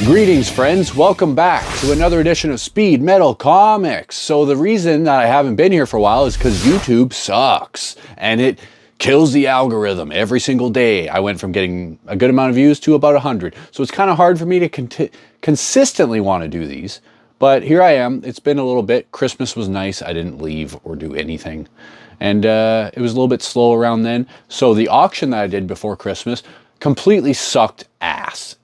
Greetings, friends. Welcome back to another edition of Speed Metal Comics. So the reason that I haven't been here for a while is because YouTube sucks and it kills the algorithm every single day. I went from getting a good amount of views to about 100. So it's kind of hard for me to consistently want to do these. But here I am. It's been a little bit. Christmas was nice. I didn't leave or do anything. And it was a little bit slow around then. So the auction that I did before Christmas completely sucked ass.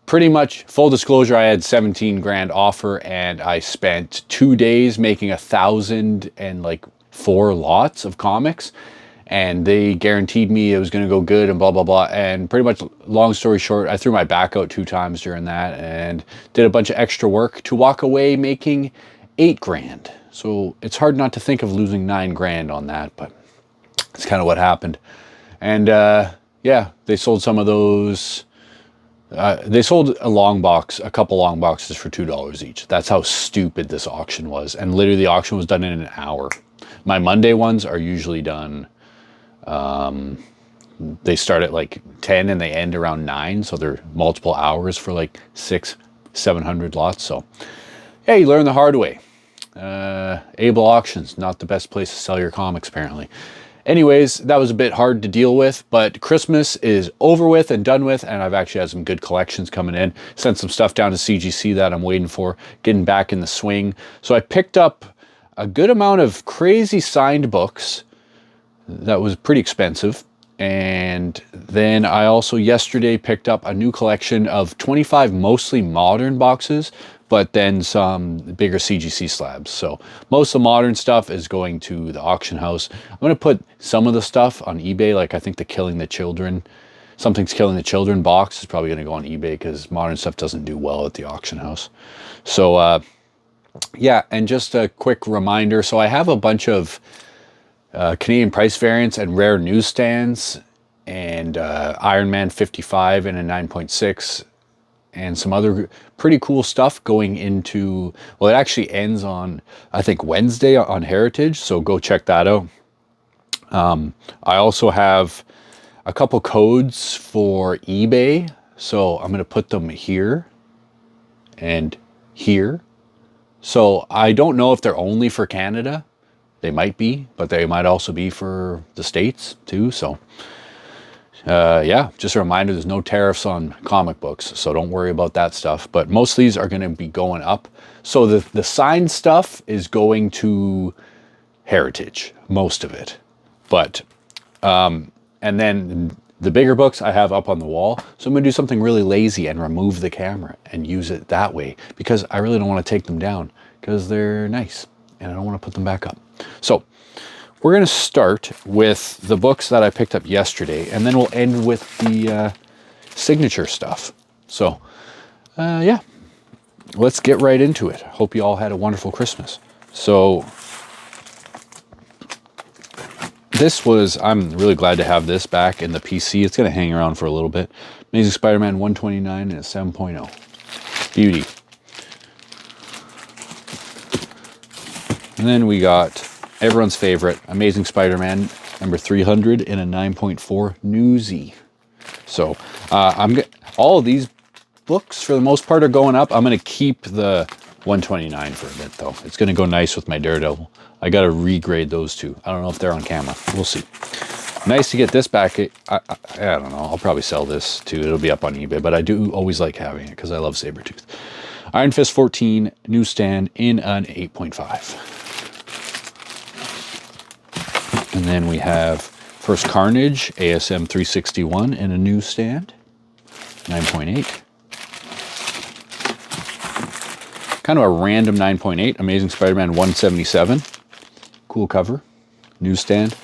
Pretty much, full disclosure, I had 17 grand offer and I spent 2 days making 1,004 lots of comics. And they guaranteed me it was going to go good and blah, blah, blah. And pretty much, long story short, I threw my back out 2 times during that and did a bunch of extra work to walk away making 8 grand. So it's hard not to think of losing 9 grand on that, but it's kind of what happened. And yeah, they sold some of those. They sold a couple long boxes for $2 each. That's how stupid this auction was. And literally the auction was done in an hour. My Monday ones are usually done. They start at like 10 and they end around 9. So they're multiple hours for like 600-700 lots. So yeah, you learn the hard way. Able Auctions, not the best place to sell your comics apparently. Anyways, that was a bit hard to deal with, but Christmas is over with and done with, and I've actually had some good collections coming in. Sent some stuff down to CGC that I'm waiting for, getting back in the swing. So I picked up a good amount of crazy signed books. That was pretty expensive. And then I also yesterday picked up a new collection of 25 mostly modern boxes, but then some bigger CGC slabs. So most of the modern stuff is going to the auction house. I'm going to put some of the stuff on eBay, like I think the Something's Killing the Children box is probably going to go on eBay because modern stuff doesn't do well at the auction house. So yeah, and just a quick reminder. So I have a bunch of Canadian price variants and rare newsstands and Iron Man 55 and a 9.6 and some other pretty cool stuff going into, well, it actually ends on, I think, Wednesday on Heritage, so go check that out. I also have a couple codes for eBay, so I'm going to put them here and here. So I don't know if they're only for Canada. They might be, but they might also be for the States too, so yeah, just a reminder, there's no tariffs on comic books, so don't worry about that stuff. But most of these are going to be going up. So the signed stuff is going to Heritage, most of it. But, and then the bigger books I have up on the wall. So I'm going to do something really lazy and remove the camera and use it that way, because I really don't want to take them down because they're nice and I don't want to put them back up. So we're going to start with the books that I picked up yesterday, and then we'll end with the signature stuff. So, yeah, let's get right into it. Hope you all had a wonderful Christmas. So, I'm really glad to have this back in the PC. It's going to hang around for a little bit. Amazing Spider-Man 129 and a 7.0. Beauty. And then we got everyone's favorite, Amazing Spider-Man number 300 in a 9.4 Newsy. So all of these books for the most part are going up. I'm going to keep the 129 for a bit though. It's going to go nice with my Daredevil. I got to regrade those two. I don't know if they're on camera. We'll see. Nice to get this back. I don't know. I'll probably sell this too. It'll be up on eBay, but I do always like having it because I love Sabretooth. Iron Fist 14 newsstand in an 8.5. And then we have First Carnage, ASM 361 in a newsstand, 9.8. Kind of a random 9.8, Amazing Spider-Man 177. Cool cover, newsstand.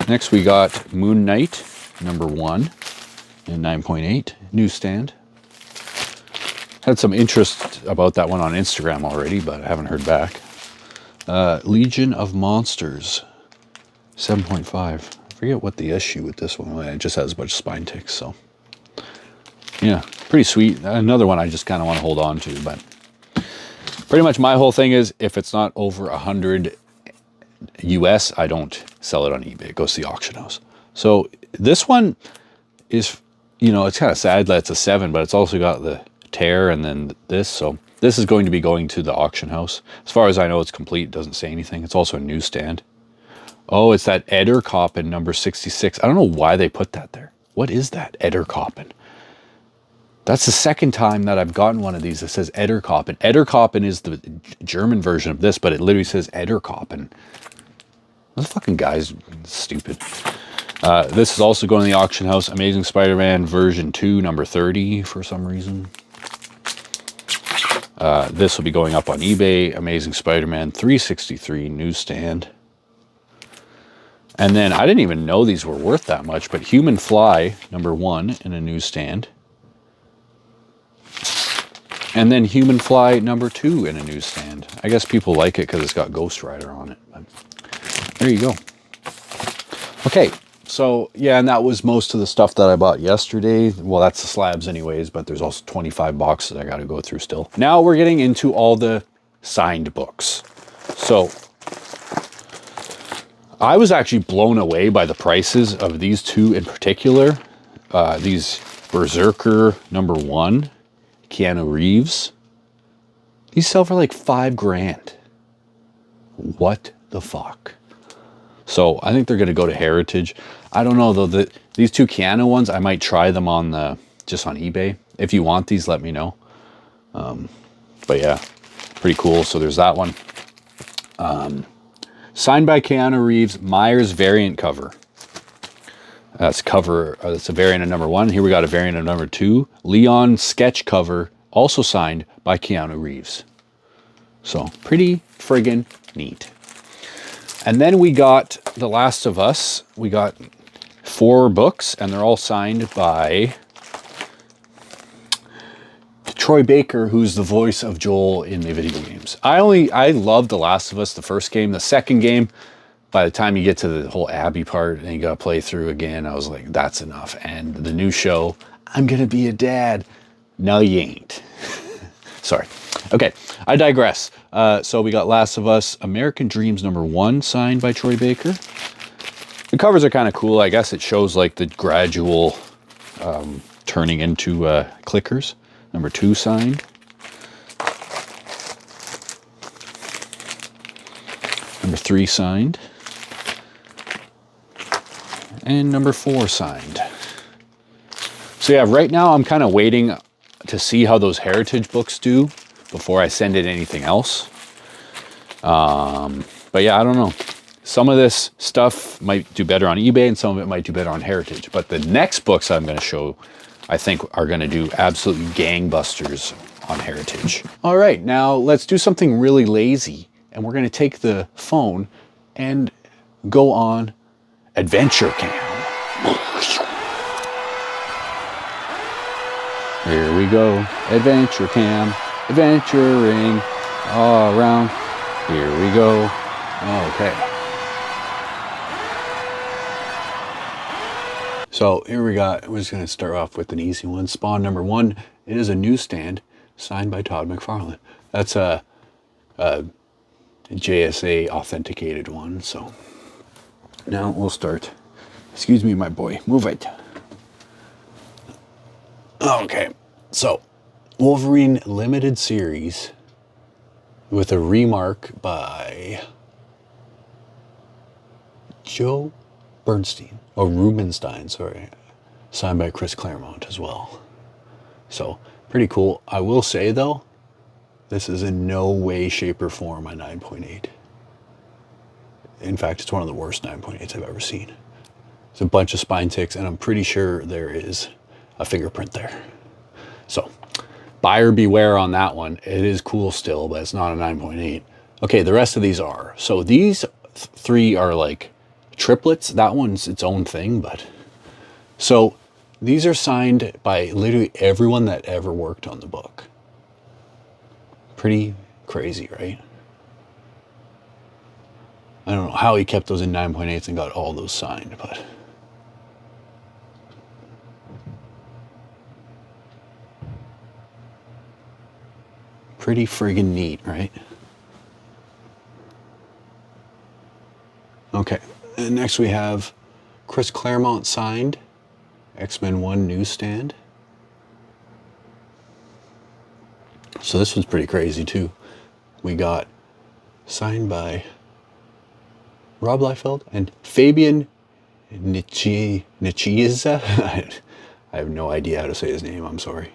Next we got Moon Knight, number 1 in 9.8, newsstand. Had some interest about that one on Instagram already, but I haven't heard back. Legion of Monsters, 7.5. I forget what the issue with this one was. It just has a bunch of spine ticks, so yeah, pretty sweet. Another one I just kind of want to hold on to, but pretty much my whole thing is if it's not over 100 US, I don't sell it on eBay. It goes to the auction house. So this one is you know, it's kind of sad that it's a 7, but it's also got the tear and then this. So this is going to be going to the auction house. As far as I know, it's complete. It doesn't say anything. It's also a newsstand. Oh, it's that Edderkoppen number 66. I don't know why they put that there. What is that, Edderkoppen? That's the second time that I've gotten one of these that says Edderkoppen. Edderkoppen is the German version of this, but it literally says Edderkoppen. Those fucking guys, stupid. This is also going to the auction house. Amazing Spider-Man version 2, number 30, for some reason. This will be going up on eBay. Amazing Spider-Man 363 newsstand. And then I didn't even know these were worth that much, but Human Fly, number 1 in a newsstand. And then Human Fly number 2 in a newsstand. I guess people like it because it's got Ghost Rider on it. But there you go. Okay, so yeah, and that was most of the stuff that I bought yesterday. Well, that's the slabs anyways, but there's also 25 boxes I got to go through still. Now we're getting into all the signed books. So I was actually blown away by the prices of these two in particular. These Berserker number 1, Keanu Reeves. These sell for like $5 grand. What the fuck? So I think they're going to go to Heritage. I don't know though, these two Keanu ones, I might try them on just on eBay. If you want these, let me know. But yeah, pretty cool. So there's that one. Signed by Keanu Reeves, Myers variant cover. That's a variant of number 1. Here we got a variant of number 2. Leon sketch cover, also signed by Keanu Reeves. So pretty friggin' neat. And then we got The Last of Us. We got 4 books, and they're all signed by Troy Baker, who's the voice of Joel in the video games. I loved The Last of Us, the first game. The second game, by the time you get to the whole Abby part and you gotta play through again, I was like, that's enough. And the new show, I'm gonna be a dad. No, you ain't. Sorry. Okay, I digress. So we got Last of Us, American Dreams number 1, signed by Troy Baker. The covers are kind of cool. I guess it shows like the gradual turning into clickers. Number 2 signed. Number 3 signed. And number 4 signed. So yeah, right now I'm kind of waiting to see how those Heritage books do before I send it anything else. But yeah, I don't know. Some of this stuff might do better on eBay and some of it might do better on Heritage. But the next books I'm going to show, I think, are going to do absolutely gangbusters on Heritage. All right, now let's do something really lazy. And we're going to take the phone and go on Adventure Cam. Here we go, Adventure Cam, adventuring all around. Here we go. Okay. So here we got, we're just going to start off with an easy one. Spawn number 1. It is a newsstand signed by Todd McFarlane. That's a JSA authenticated one. So now we'll start. Excuse me, my boy. Move it. Okay, so Wolverine Limited Series with a remark by Joe Bernstein, or Rubenstein, sorry, signed by Chris Claremont as well. So pretty cool. I will say though, this is in no way, shape, or form a 9.8. In fact, it's one of the worst 9.8s I've ever seen. It's a bunch of spine ticks, and I'm pretty sure there is a fingerprint there. So buyer beware on that one. It is cool still, but it's not a 9.8. Okay, the rest of these are. So these 3 are like triplets. That one's its own thing, but so these are signed by literally everyone that ever worked on the book. Pretty crazy, right? I don't know how he kept those in 9.8s and got all those signed, but pretty friggin' neat, right? Okay, and next we have Chris Claremont signed X-Men 1 newsstand. So this one's pretty crazy too. We got signed by Rob Liefeld and Fabian Nicieza. I have no idea how to say his name, I'm sorry.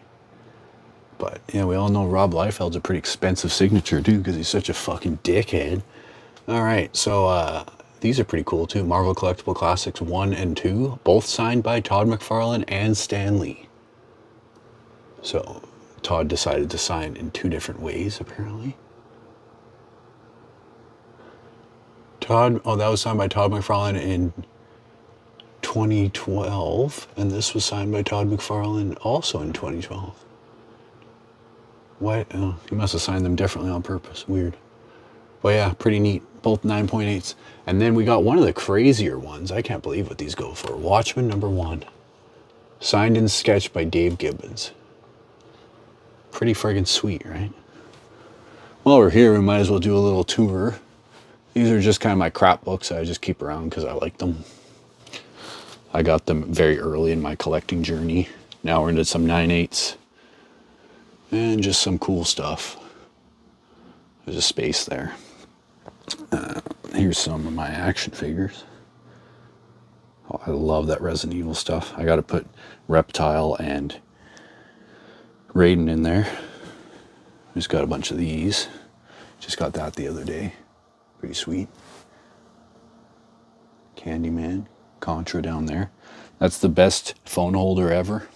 But yeah, we all know Rob Liefeld's a pretty expensive signature too, because he's such a fucking dickhead. Alright, so these are pretty cool too. Marvel Collectible Classics 1 and 2, both signed by Todd McFarlane and Stan Lee. So Todd decided to sign in 2 different ways, apparently. That was signed by Todd McFarlane in 2012, and this was signed by Todd McFarlane also in 2012. What? Oh, he must have signed them differently on purpose. Weird. But yeah, pretty neat. Both 9.8s. And then we got one of the crazier ones. I can't believe what these go for. Watchmen #1. Signed and sketched by Dave Gibbons. Pretty friggin' sweet, right? While we're here, we might as well do a little tour. These are just kind of my crap books I just keep around because I like them. I got them very early in my collecting journey. Now we're into some 9/8s. And just some cool stuff. There's a space there. Here's some of my action figures. Oh, I love that Resident Evil stuff. I got to put Reptile and Raiden in there. Just got a bunch of these. Just got that the other day. Pretty sweet. Candyman, Contra down there. That's the best phone holder ever.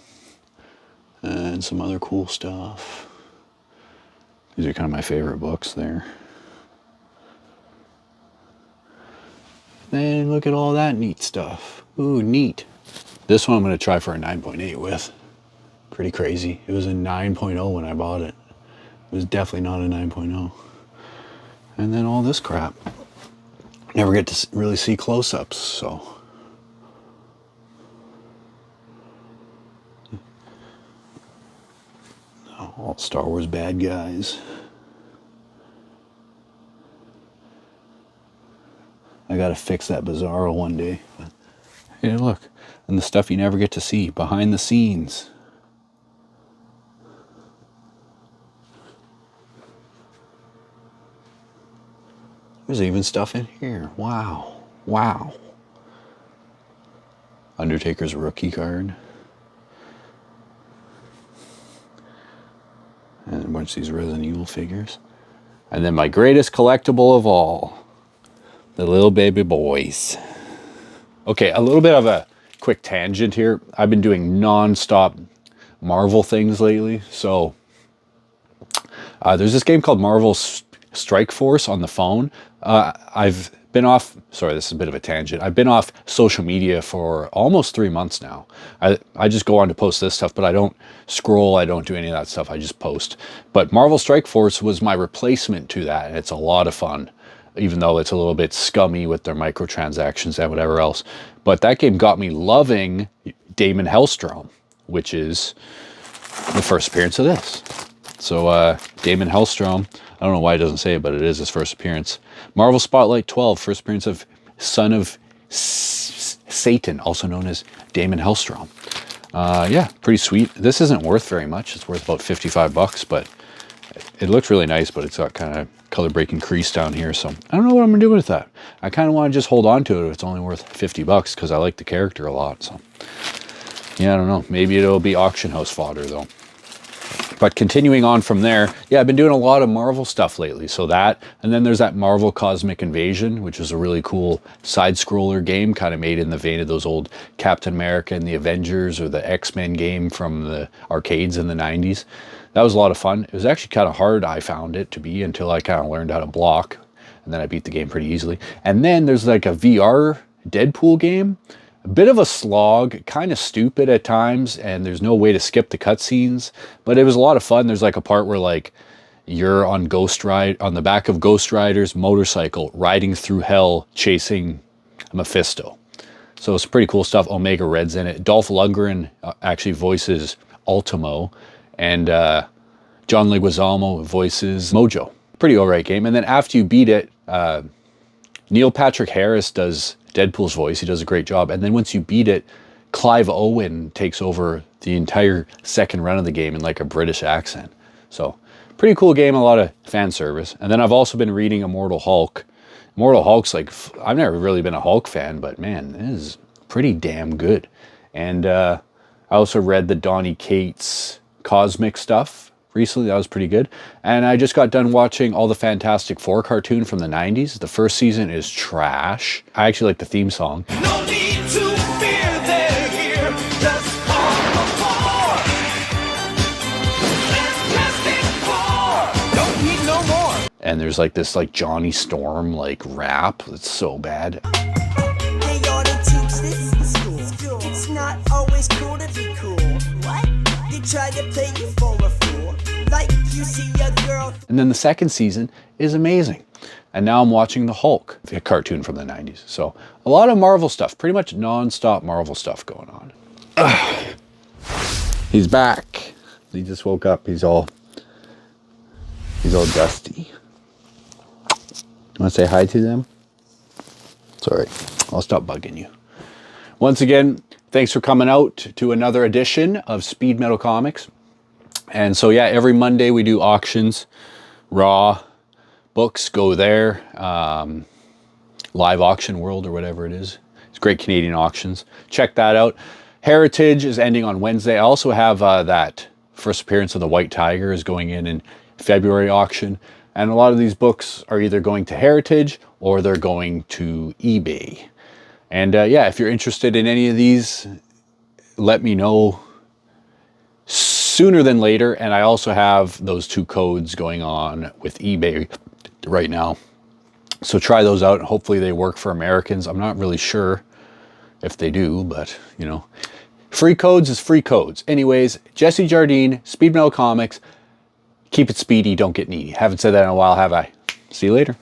And some other cool stuff. These are kind of my favorite books there. Then look at all that neat stuff. Ooh, neat. This one I'm going to try for a 9.8 with. Pretty crazy. It was a 9.0 when I bought it. It was definitely not a 9.0. And then all this crap. Never get to really see close-ups, so. All Star Wars bad guys. I gotta fix that Bizarro one day. Hey, look. And the stuff you never get to see. Behind the scenes. There's even stuff in here. Wow. Wow. Undertaker's rookie card. And a bunch of these Resident Evil figures. And then my greatest collectible of all. The little baby boys. Okay, a little bit of a quick tangent here. I've been doing non-stop Marvel things lately. So there's this game called Marvel Strike Force on the phone. I've been off, sorry, this is a bit of a tangent. I've been off social media for almost 3 months now. I just go on to post this stuff, but I don't scroll, I don't do any of that stuff, I just post. But Marvel Strike Force was my replacement to that, and it's a lot of fun, even though it's a little bit scummy with their microtransactions and whatever else. But that game got me loving Damon Hellstrom, which is the first appearance of this. So Damon Hellstrom, I don't know why it doesn't say it, but it is his first appearance. Marvel Spotlight 12, first appearance of Son of Satan, also known as Damon Hellstrom. Yeah, pretty sweet. This isn't worth very much. It's worth about 55 bucks, but it looks really nice, but it's got kind of color-breaking crease down here, so I don't know what I'm gonna do with that. I kind of want to just hold on to it if it's only worth 50 bucks, because I like the character a lot, so. Yeah, I don't know. Maybe it'll be auction house fodder, though. But continuing on from there, yeah, I've been doing a lot of Marvel stuff lately. So that, and then there's that Marvel Cosmic Invasion, which is a really cool side-scroller game, kind of made in the vein of those old Captain America and the Avengers or the X-Men game from the arcades in the 90s. That was a lot of fun. It was actually kind of hard, I found it to be, until I kind of learned how to block. And then I beat the game pretty easily. And then there's like a VR Deadpool game. A bit of a slog, kind of stupid at times, and there's no way to skip the cutscenes, but it was a lot of fun. There's like a part where like you're on on the back of Ghost Rider's motorcycle, riding through hell, chasing Mephisto. So it's pretty cool stuff. Omega Red's in it. Dolph Lundgren actually voices Ultimo, and John Leguizamo voices Mojo. Pretty alright game. And then after you beat it, Neil Patrick Harris does Deadpool's voice. He does a great job. And then once you beat it, Clive Owen takes over the entire second run of the game in like a British accent. So pretty cool game, a lot of fan service. And then I've also been reading Immortal Hulk. Immortal Hulk's like, I've never really been a Hulk fan, but man, it is pretty damn good. And I also read the Donny Cates Cosmic stuff recently. That was pretty good. And I just got done watching all the Fantastic Four cartoon from the 90s. The first season is trash. I actually like the theme song. No need to fear, they're here. Just call the four. Fantastic Four. Don't need no more. And there's like this like Johnny Storm like rap. It's so bad. They ought to teach this in school. It's not always cool to be cool. What? They try to play you for a fool. Like you see a girl. And then the second season is amazing. And now I'm watching the Hulk, the cartoon from the 90s. So a lot of Marvel stuff, pretty much non-stop Marvel stuff going on. Ugh. He's back. He just woke up. He's all dusty. You want to say hi to them? Sorry, I'll stop bugging you. Once again, thanks for coming out to another edition of Speed Metal Comics. And so yeah, every Monday we do auctions, raw books go there, live auction world or whatever it is. It's great Canadian auctions. Check that out. Heritage is ending on Wednesday. I also have that first appearance of the White Tiger is going in February auction. And a lot of these books are either going to Heritage or they're going to eBay. And yeah, if you're interested in any of these, let me know sooner than later. And I also have those 2 codes going on with eBay right now. So try those out. Hopefully they work for Americans. I'm not really sure if they do, but you know, free codes is free codes. Anyways, Jesse Jardine, Speed Metal Comics. Keep it speedy, don't get needy. Haven't said that in a while, have I? See you later.